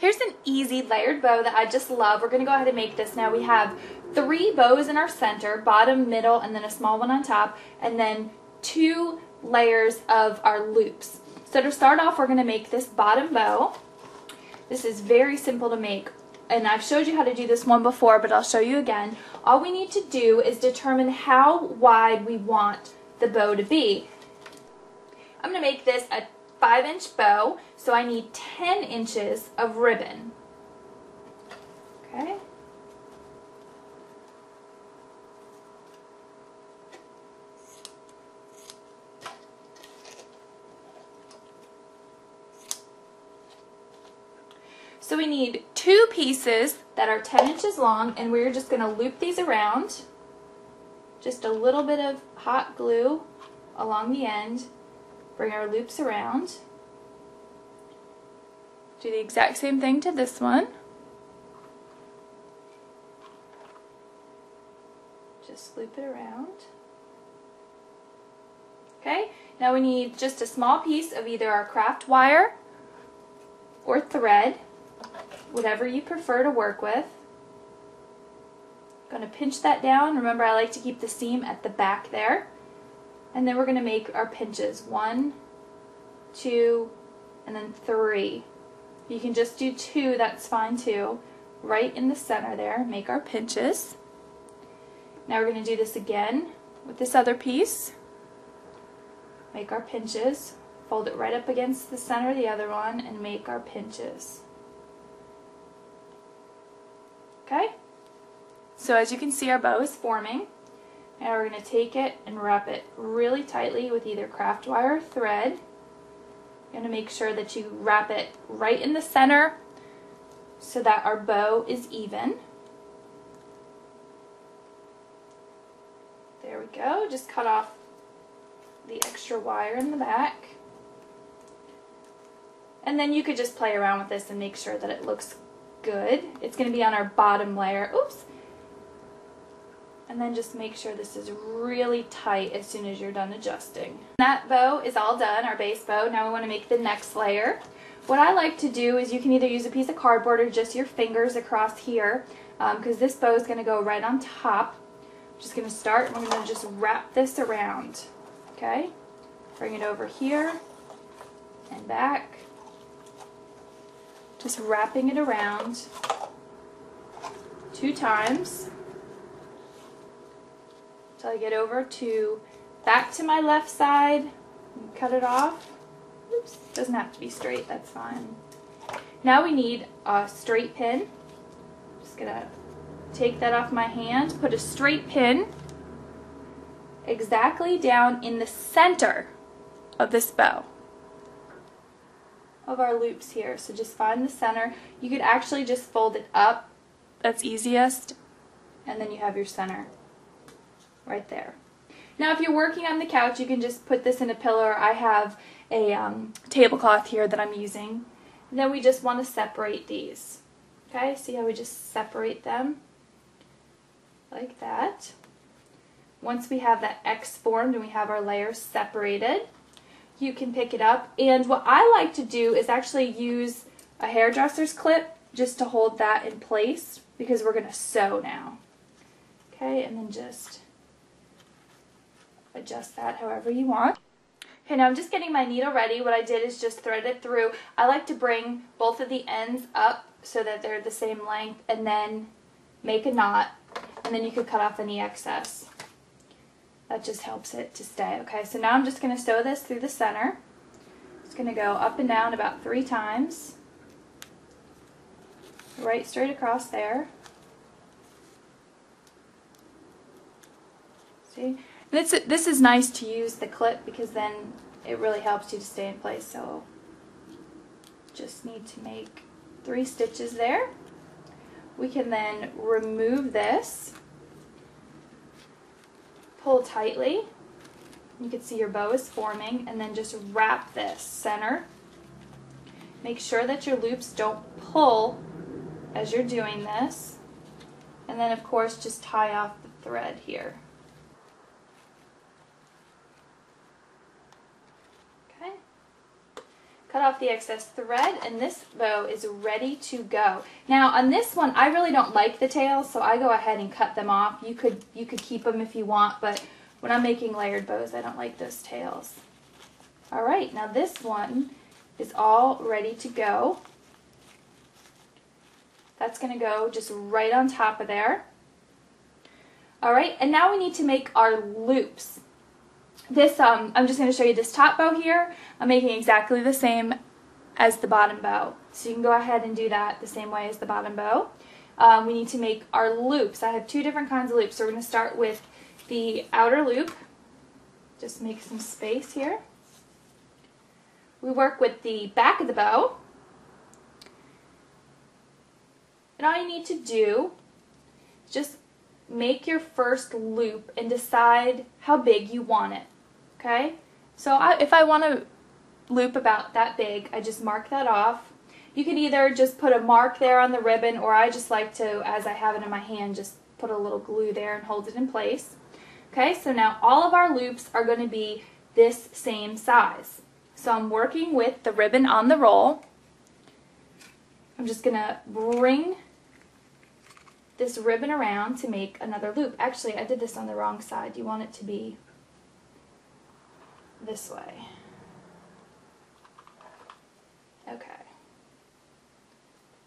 Here's an easy layered bow that I just love. We're going to go ahead and make this now. We have 3 bows in our center, bottom, middle, and then a small one on top, and then 2 layers of our loops. So to start off, we're going to make this bottom bow. This is very simple to make, and I've showed you how to do this one before, but I'll show you again. All we need to do is determine how wide we want the bow to be. I'm going to make this a 5-inch bow, so I need 10 inches of ribbon. Okay. So we need 2 pieces that are 10 inches long, and we're just going to loop these around. Just a little bit of hot glue along the end. Bring our loops around. Do the exact same thing to this one. Just loop it around. Okay, now we need just a small piece of either our craft wire or thread, whatever you prefer to work with. Going to pinch that down. Remember, I like to keep the seam at the back there. And then we're going to make our pinches. 1, 2, and then 3. You can just do 2, that's fine too. Right in the center there, make our pinches. Now we're going to do this again with this other piece. Make our pinches. Fold it right up against the center of the other one and make our pinches. Okay? So as you can see, our bow is forming. Now we're going to take it and wrap it really tightly with either craft wire or thread. You're going to make sure that you wrap it right in the center so that our bow is even. There we go. Just cut off the extra wire in the back. And then you could just play around with this and make sure that it looks good. It's going to be on our bottom layer. Oops. And then just make sure this is really tight as soon as you're done adjusting. That bow is all done, our base bow. Now we want to make the next layer. What I like to do is you can either use a piece of cardboard or just your fingers across here, because this bow is going to go right on top. I'm just going to start and we're going to just wrap this around. Okay? Bring it over here and back. Just wrapping it around 2 times. Until I get over to back to my left side and cut it off. Oops, doesn't have to be straight, that's fine. Now we need a straight pin. Just gonna take that off my hand, put a straight pin exactly down in the center of this bow of our loops here. So just find the center. You could actually just fold it up, that's easiest, and then you have your center right there. Now if you're working on the couch, you can just put this in a pillow, or I have a tablecloth here that I'm using. And then we just want to separate these. Okay, see how we just separate them like that. Once we have that X formed and we have our layers separated, you can pick it up. And what I like to do is actually use a hairdresser's clip just to hold that in place, because we're going to sew now. Okay, and then just adjust that however you want. Okay, now I'm just getting my needle ready. What I did is just thread it through. I like to bring both of the ends up so that they're the same length, and then make a knot, and then you could cut off any excess. That just helps it to stay. Okay, so now I'm just going to sew this through the center. It's going to go up and down about 3 times. Right straight across there. See? This is nice to use the clip, because then it really helps you to stay in place. So just need to make 3 stitches there. We can then remove this, pull tightly. You can see your bow is forming, and then just wrap this center. Make sure that your loops don't pull as you're doing this. And then of course just tie off the thread here. cut off the excess thread, and this bow is ready to go. Now on this one, I really don't like the tails, so I go ahead and cut them off. You could keep them if you want, but when I'm making layered bows, I don't like those tails. All right, now this one is all ready to go. That's going to go just right on top of there. All right, and now we need to make our loops. This, I'm just going to show you this top bow here. I'm making exactly the same as the bottom bow. So you can go ahead and do that the same way as the bottom bow. We need to make our loops. I have two different kinds of loops. So we're going to start with the outer loop. Just make some space here. We work with the back of the bow. And all you need to do is just make your first loop and decide how big you want it. Okay? So if I want to loop about that big, I just mark that off. You can either just put a mark there on the ribbon, or I just like to, as I have it in my hand, just put a little glue there and hold it in place. Okay, so now all of our loops are going to be this same size. So I'm working with the ribbon on the roll. I'm just going to bring this ribbon around to make another loop. Actually, I did this on the wrong side. You want it to be this way. Okay.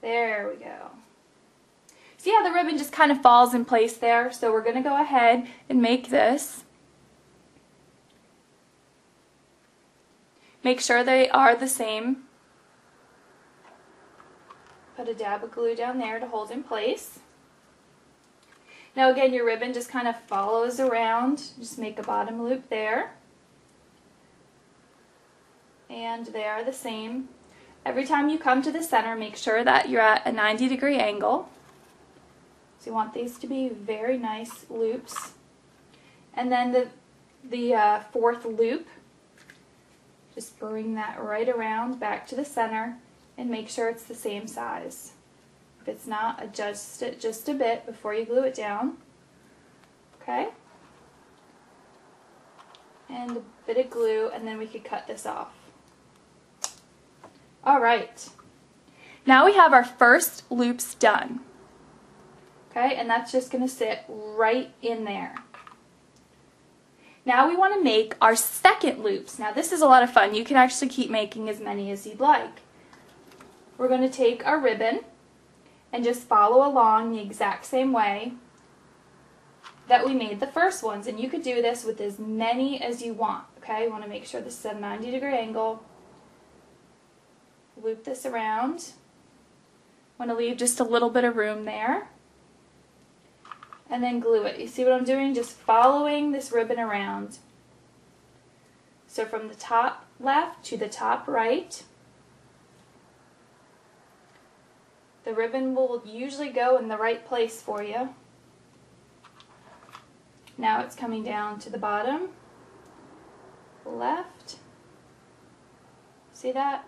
There we go. See how the ribbon just kind of falls in place there? So we're going to go ahead and make this. Make sure they are the same. Put a dab of glue down there to hold in place. Now again, your ribbon just kind of follows around. Just make a bottom loop there. And they are the same. Every time you come to the center, make sure that you're at a 90-degree angle. So you want these to be very nice loops. And then the fourth loop, just bring that right around back to the center and make sure it's the same size. If it's not, adjust it just a bit before you glue it down. Okay? And a bit of glue, and then we could cut this off. Alright. Now we have our first loops done. Okay, and that's just going to sit right in there. Now we want to make our second loops. Now this is a lot of fun. You can actually keep making as many as you'd like. We're going to take our ribbon and just follow along the exact same way that we made the first ones. And you could do this with as many as you want. Okay, you want to make sure this is at a 90-degree angle. Loop this around. Want to leave just a little bit of room there. And then glue it. You see what I'm doing? Just following this ribbon around. So from the top left to the top right. The ribbon will usually go in the right place for you. Now it's coming down to the bottom. Left. See that?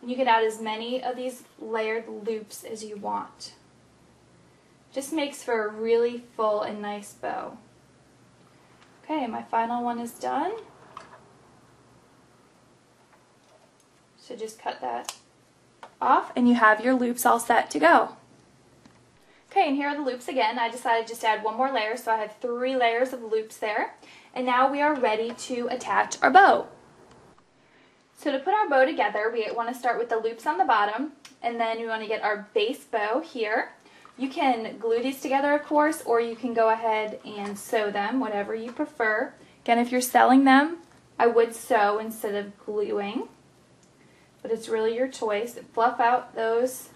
You can add as many of these layered loops as you want. Just makes for a really full and nice bow. Okay, my final one is done. So just cut that off and you have your loops all set to go. Okay, and here are the loops again. I decided just to add one more layer, so I have 3 layers of loops there. And now we are ready to attach our bow. So to put our bow together, we want to start with the loops on the bottom, and then we want to get our base bow here. You can glue these together, of course, or you can go ahead and sew them, whatever you prefer. Again, if you're selling them, I would sew instead of gluing, but it's really your choice. Fluff out those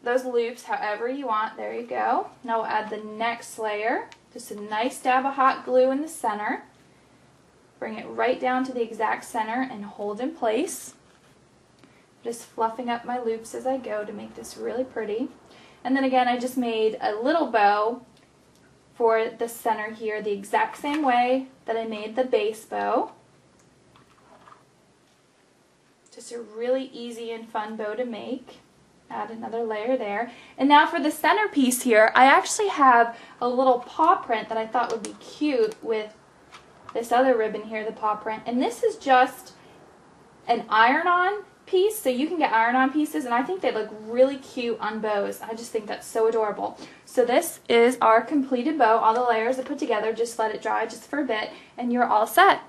loops however you want. There you go. Now we'll add the next layer. Just a nice dab of hot glue in the center. Bring it right down to the exact center and hold in place. Just fluffing up my loops as I go to make this really pretty. And then again, I just made a little bow for the center here the exact same way that I made the base bow. Just a really easy and fun bow to make. add another layer there. And now for the centerpiece here, I actually have a little paw print that I thought would be cute with this other ribbon here, the paw print. And this is just an iron-on piece, so you can get iron-on pieces, and I think they look really cute on bows. I just think that's so adorable. So this is our completed bow. All the layers are put together. Just let it dry just for a bit, and you're all set.